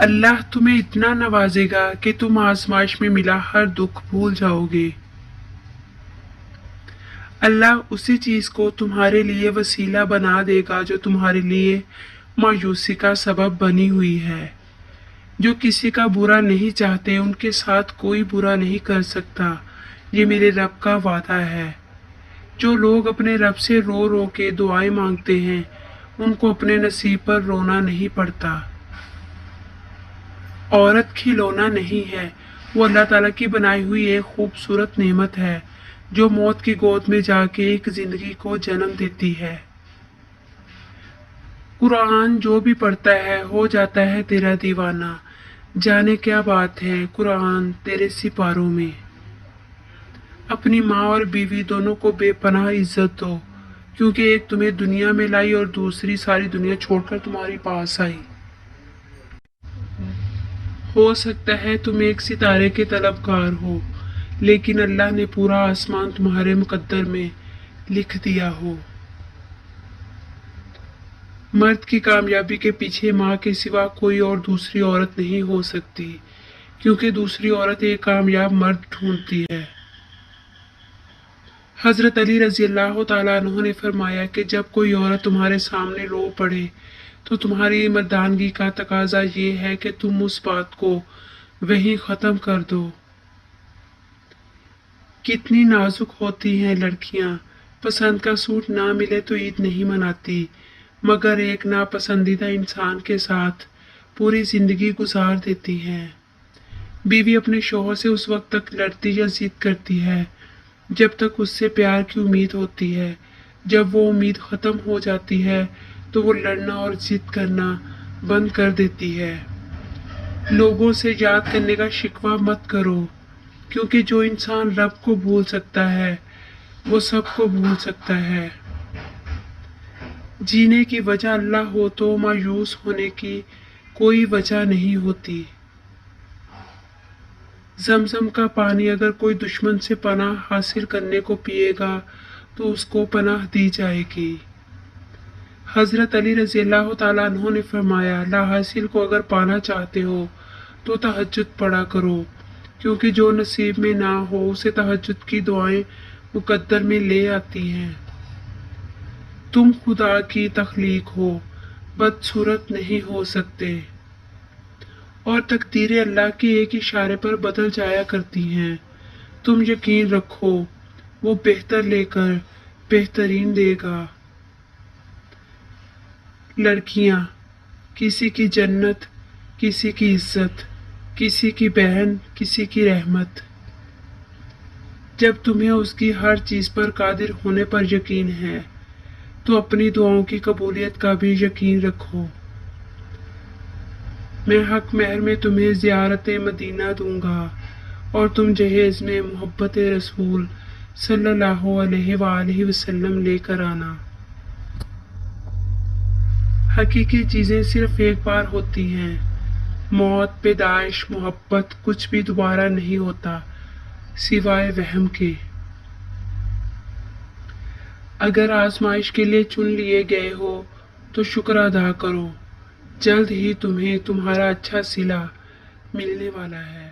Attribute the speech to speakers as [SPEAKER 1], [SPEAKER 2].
[SPEAKER 1] अल्लाह तुम्हें इतना नवाजेगा कि तुम आजमाइश में मिला हर दुख भूल जाओगे। अल्लाह उसी चीज को तुम्हारे लिए वसीला बना देगा जो तुम्हारे लिए मायूसी का सबब बनी हुई है। जो किसी का बुरा नहीं चाहते उनके साथ कोई बुरा नहीं कर सकता, ये मेरे रब का वादा है। जो लोग अपने रब से रो रो के दुआएं मांगते हैं उनको अपने नसीब पर रोना नहीं पड़ता। औरत खिलौना नहीं है, वो अल्लाह ताला की बनाई हुई एक खूबसूरत नेमत है जो मौत की गोद में जाके एक जिंदगी को जन्म देती है। कुरान जो भी पढ़ता है हो जाता है तेरा दीवाना। जाने क्या बात है कुरान तेरे सिपारों में। अपनी माँ और बीवी दोनों को बेपनाह इज्जत दो, क्योंकि एक तुम्हें दुनिया में लाई और दूसरी सारी दुनिया छोड़कर तुम्हारे पास आई। हो सकता है तुम एक सितारे के तलबगार हो, लेकिन अल्लाह ने पूरा आसमान तुम्हारे मुकद्दर में लिख दिया हो। मर्द की कामयाबी के पीछे माँ के सिवा कोई और दूसरी औरत नहीं हो सकती, क्योंकि दूसरी औरत एक कामयाब मर्द ढूंढती है। हजरत अली रजी अल्लाह तआला अन्हु ने फरमाया कि जब कोई औरत तुम्हारे सामने रो पड़े तो तुम्हारी मर्दानगी का तकाजा ये है कि तुम उस बात को वहीं खत्म कर दो। कितनी नाजुक होती हैं लड़कियां, पसंद का सूट ना मिले तो ईद नहीं मनाती, मगर एक नापसंदीदा इंसान के साथ पूरी जिंदगी गुजार देती हैं। बीवी अपने शौहर से उस वक्त तक लड़ती या जिद करती है जब तक उससे प्यार की उम्मीद होती है। जब वो उम्मीद खत्म हो जाती है तो वो लड़ना और जिद करना बंद कर देती है। लोगों से याद करने का शिकवा मत करो, क्योंकि जो इंसान रब को भूल सकता है वो सबको भूल सकता है। जीने की वजह अल्लाह हो तो मायूस होने की कोई वजह नहीं होती। जमजम का पानी अगर कोई दुश्मन से पनाह हासिल करने को पिएगा तो उसको पनाह दी जाएगी। हजरत अली रजी अल्लाह तआला अन्हु ने फरमाया, ला हासिल को अगर पाना चाहते हो तो तहज्जुद पढ़ा करो, क्योंकि जो नसीब में ना हो उसे तहज्जुद की दुआएं मुकद्दर में ले आती हैं। तुम खुदा की तख्लीक हो, बदसूरत नहीं हो सकते, और तकदीरें अल्लाह के एक इशारे पर बदल जाया करती हैं। तुम यकीन रखो वो बेहतर लेकर बेहतरीन देगा। लड़कियां, किसी की जन्नत, किसी की इज्जत, किसी की बहन, किसी की रहमत। जब तुम्हें उसकी हर चीज पर कादिर होने पर यकीन है तो अपनी दुआओं की कबूलियत का भी यकीन रखो। मैं हक महर में तुम्हें ज़ियारत मदीना दूंगा और तुम जहेज में मोहब्बत रसूल सल्लल्लाहु अलैहि वसल्लम लेकर आना। हकीकी चीजें सिर्फ एक बार होती हैं। मौत, पैदाइश, मोहब्बत कुछ भी दोबारा नहीं होता सिवाय वहम के। अगर आजमाइश के लिए चुन लिए गए हो तो शुक्र अदा करो, जल्द ही तुम्हें तुम्हारा अच्छा सिला मिलने वाला है।